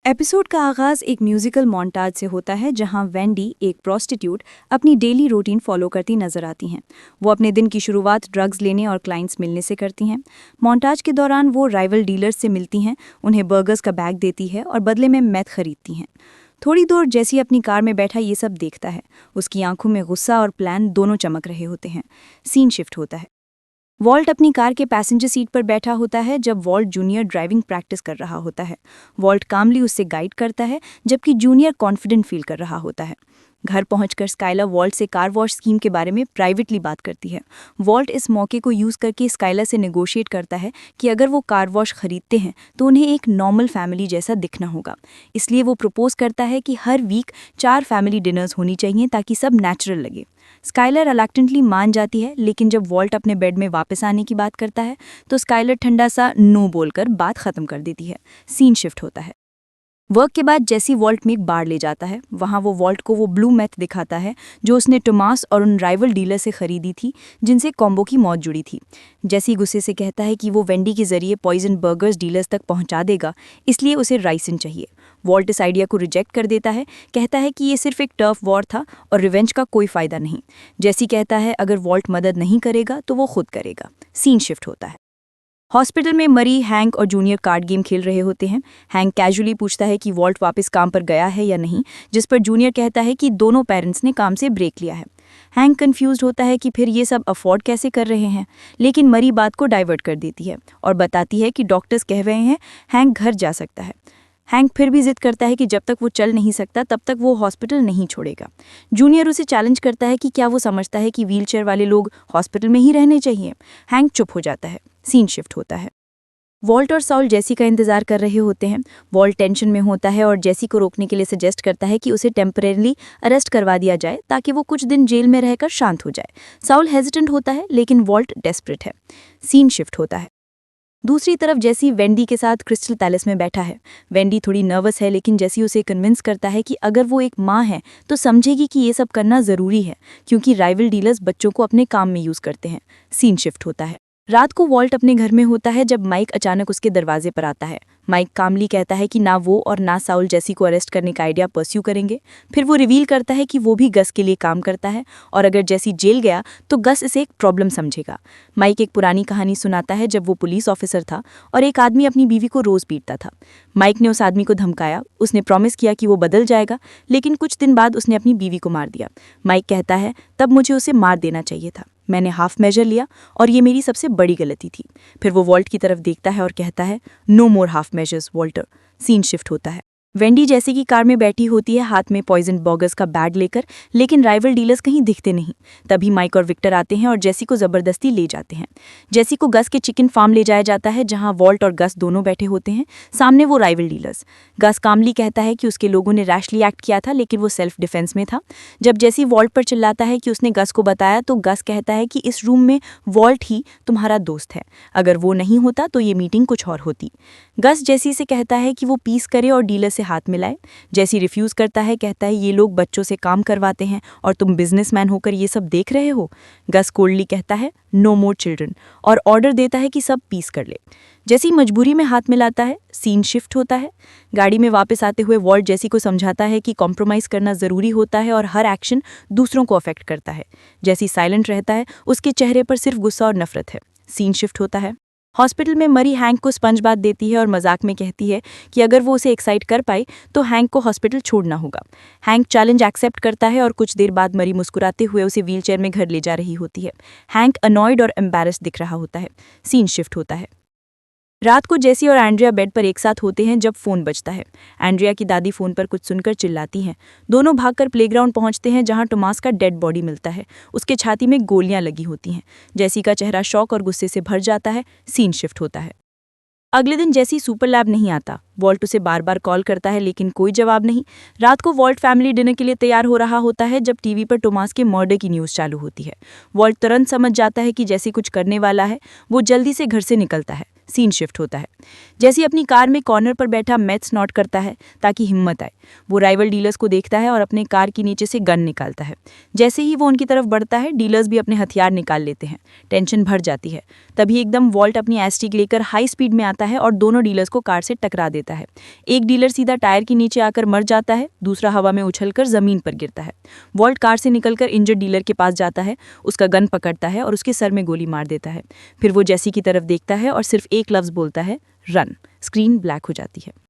Episode का आगाज एक म्यूजिकल मोन्टाज से होता है जहां वेंडी एक प्रोस्टिट्यूट अपनी डेली रूटीन फॉलो करती नजर आती हैं। वो अपने दिन की शुरुआत ड्रग्स लेने और क्लाइंट्स मिलने से करती हैं। मोन्टाज के दौरान वो राइवल डीलर्स से मिलती हैं, उन्हें बर्गर्स का बैग देती है और बदले में मैथ खरीदती हैं। थोड़ी दूर जैसी अपनी कार में बैठा ये सब देखता है। उसकी आंखों में गुस्सा और प्लान दोनों चमक रहे होते हैं। सीन शिफ्ट होता है। वॉल्ट अपनी कार के पैसेंजर सीट पर बैठा होता है जब वॉल्ट जूनियर ड्राइविंग प्रैक्टिस कर रहा होता है। वॉल्ट कामली उससे गाइड करता है जबकि जूनियर कॉन्फिडेंट फील कर रहा होता है। घर पहुंचकर स्काइला वॉल्ट से कार वॉश स्कीम के बारे में प्राइवेटली बात करती है। वॉल्ट इस मौके को यूज करके स्काइला से नेगोशिएट करता है कि अगर वो कार वॉश खरीदते हैं तो उन्हें एक नॉर्मल फैमिली जैसा दिखना होगा। इसलिए वो प्रपोज करता है कि हर वीक 4 फैमिली डिनर्स होनी चाहिए ताकि सब नेचुरल लगे। स्काइलर रिलक्टेंटली मान जाती है, लेकिन जब वॉल्ट अपने बेड में वापस आने की बात करता है तो स्काइलर ठंडा सा नो बोलकर बात खत्म कर देती है। सीन शिफ्ट होता है। वर्क के बाद जैसी वॉल्ट में एक बार ले जाता है। वहाँ वो वॉल्ट को वो ब्लू मैथ दिखाता है जो उसने टोमास और उन राइवल डीलर से खरीदी थी जिनसे कॉम्बो की मौत जुड़ी थी। जैसी गुस्से से कहता है कि वो वेंडी के जरिए पॉइजन बर्गर्स डीलर्स तक पहुंचा देगा, इसलिए उसे राइसन चाहिए। वॉल्ट इस आइडिया को रिजेक्ट कर देता है, कहता है कि ये सिर्फ एक टर्फ वॉर था और रिवेंज का कोई फायदा नहीं। जैसी कहता है अगर वॉल्ट मदद नहीं करेगा तो वो खुद करेगा। सीन शिफ्ट होता है। हॉस्पिटल में मरी, हैंक और जूनियर कार्ड गेम खेल रहे होते हैं। हैंक कैजुअली पूछता है कि वॉल्ट वापस काम पर गया है या नहीं, जिस पर जूनियर कहता है कि दोनों पेरेंट्स ने काम से ब्रेक लिया है। हैंक कंफ्यूज्ड होता है कि फिर ये सब अफोर्ड कैसे कर रहे हैं, लेकिन मरी बात को डाइवर्ट कर देती है और बताती है कि डॉक्टर्स कह रहे हैं हैंक घर जा सकता है। हैंक फिर भी जिद करता है कि जब तक वो चल नहीं सकता तब तक वो हॉस्पिटल नहीं छोड़ेगा। जूनियर उसे चैलेंज करता है कि क्या वो समझता है कि व्हीलचेयर वाले लोग हॉस्पिटल में ही रहने चाहिए। हैंक चुप हो जाता है। सीन शिफ्ट होता है। वॉल्ट और सॉल जेसी का इंतजार कर रहे होते हैं। वॉल्ट टेंशन में होता है और जेसी को रोकने के लिए सजेस्ट करता है कि उसे टेम्परेरली अरेस्ट करवा दिया जाए ताकि वो कुछ दिन जेल में रहकर शांत हो जाए। सॉल हेजिटेंट होता है, लेकिन वॉल्ट डेस्परेट है। सीन शिफ्ट होता है। दूसरी तरफ जेसी वेंडी के साथ क्रिस्टल पैलेस में बैठा है। वेंडी थोड़ी नर्वस है, लेकिन जेसी उसे कन्विंस करता है कि अगर वो एक माँ है तो समझेगी कि ये सब करना ज़रूरी है, क्योंकि राइवल डीलर्स बच्चों को अपने काम में यूज़ करते हैं। सीन शिफ्ट होता है। रात को वॉल्ट अपने घर में होता है जब माइक अचानक उसके दरवाजे पर आता है। माइक कामली कहता है कि ना वो और ना साउल जेसी को अरेस्ट करने का आइडिया परस्यू करेंगे। फिर वो रिवील करता है कि वो भी गस के लिए काम करता है और अगर जेसी जेल गया तो गस इसे एक प्रॉब्लम समझेगा। माइक एक पुरानी कहानी सुनाता है जब वो पुलिस ऑफिसर था और एक आदमी अपनी बीवी को रोज पीटता था। माइक ने उस आदमी को धमकाया, उसने प्रॉमिस किया कि वो बदल जाएगा, लेकिन कुछ दिन बाद उसने अपनी बीवी को मार दिया। माइक कहता है तब मुझे उसे मार देना चाहिए था, मैंने हाफ मेजर लिया और ये मेरी सबसे बड़ी गलती थी। फिर वो वॉल्ट की तरफ देखता है और कहता है no more half measures Walter. Scene shift होता है। वेंडी जैसे की कार में बैठी होती है, हाथ में पॉइजन बर्गर्स का बैग लेकर, लेकिन राइवल डीलर्स कहीं दिखते नहीं। तभी माइक और विक्टर आते हैं और जेसी को जबरदस्ती ले जाते हैं। जेसी को गस के चिकन फार्म ले जाया जाता है जहां वॉल्ट और गस दोनों बैठे होते हैं। सामने वो राइवल डीलर्स। गस कामली कहता है कि उसके लोगों ने रैशली एक्ट किया था, लेकिन वो सेल्फ डिफेंस में था। जब जेसी वॉल्ट पर चिल्लाता है कि उसने गस को बताया तो गस कहता है कि इस रूम में वॉल्ट ही तुम्हारा दोस्त है, अगर वो नहीं होता तो ये मीटिंग कुछ और होती। गस जेसी से कहता है कि वो पीस करे और डीलर से हाथ मिलाए। जेसी रिफ्यूज करता है, कहता है ये लोग बच्चों से काम करवाते हैं और तुम बिजनेसमैन होकर ये सब देख रहे हो। गस कोल्डली कहता है नो मोर चिल्ड्रन और ऑर्डर देता है कि सब पीस कर ले। जेसी मजबूरी में हाथ मिलाता है। सीन शिफ्ट होता है। गाड़ी में वापस आते हुए वॉल्ट जेसी को समझाता है कि कॉम्प्रोमाइज़ करना ज़रूरी होता है और हर एक्शन दूसरों को अफेक्ट करता है। जेसी साइलेंट रहता है, उसके चेहरे पर सिर्फ गुस्सा और नफरत है। सीन शिफ्ट होता है। हॉस्पिटल में मरी हैंक को स्पंज बात देती है और मजाक में कहती है कि अगर वो उसे एक्साइट कर पाई तो हैंक को हॉस्पिटल छोड़ना होगा। हैंक चैलेंज एक्सेप्ट करता है और कुछ देर बाद मरी मुस्कुराते हुए उसे व्हीलचेयर में घर ले जा रही होती है। हैंक अनॉयड और एम्बैरेस्ड दिख रहा होता है। सीन शिफ्ट होता है। रात को जेसी और एंड्रिया बेड पर एक साथ होते हैं जब फोन बजता है। एंड्रिया की दादी फोन पर कुछ सुनकर चिल्लाती हैं। दोनों भागकर प्लेग्राउंड पहुंचते हैं जहां टोमास का डेड बॉडी मिलता है। उसके छाती में गोलियां लगी होती हैं। जेसी का चेहरा शौक और गुस्से से भर जाता है। सीन शिफ्ट होता है। अगले दिन जेसी सुपर लैब नहीं आता। वॉल्ट उसे बार बार कॉल करता है, लेकिन कोई जवाब नहीं। रात को वॉल्ट फैमिली डिनर के लिए तैयार हो रहा होता है जब टीवी पर टोमास के मर्डर की न्यूज़ चालू होती है। वॉल्ट तुरंत समझ जाता है कि जेसी कुछ करने वाला है। वो जल्दी से घर से निकलता है। सीन शिफ्ट होता है। जैसे अपनी कार में कॉर्नर पर बैठा मैथ्स नोट करता है ताकि हिम्मत आए, वो राइवल डीलर्स को देखता है और अपने कार के नीचे से गन निकालता है। जैसे ही वो उनकी तरफ बढ़ता है, डीलर्स भी अपने हथियार निकाल लेते हैं। टेंशन भर जाती है। तभी एकदम वॉल्ट अपनी एस्टिक लेकर हाई स्पीड में आता है और दोनों डीलर्स को कार से टकरा देता है। एक डीलर सीधा टायर के नीचे आकर मर जाता है, दूसरा हवा में उछलकर जमीन पर गिरता है। वॉल्ट कार से निकलकर इंजर्ड डीलर के पास जाता है, उसका गन पकड़ता है और उसके सर में गोली मार देता है। फिर वो जेसी की तरफ देखता है और सिर्फ एक लफ्ज बोलता है, रन। स्क्रीन ब्लैक हो जाती है।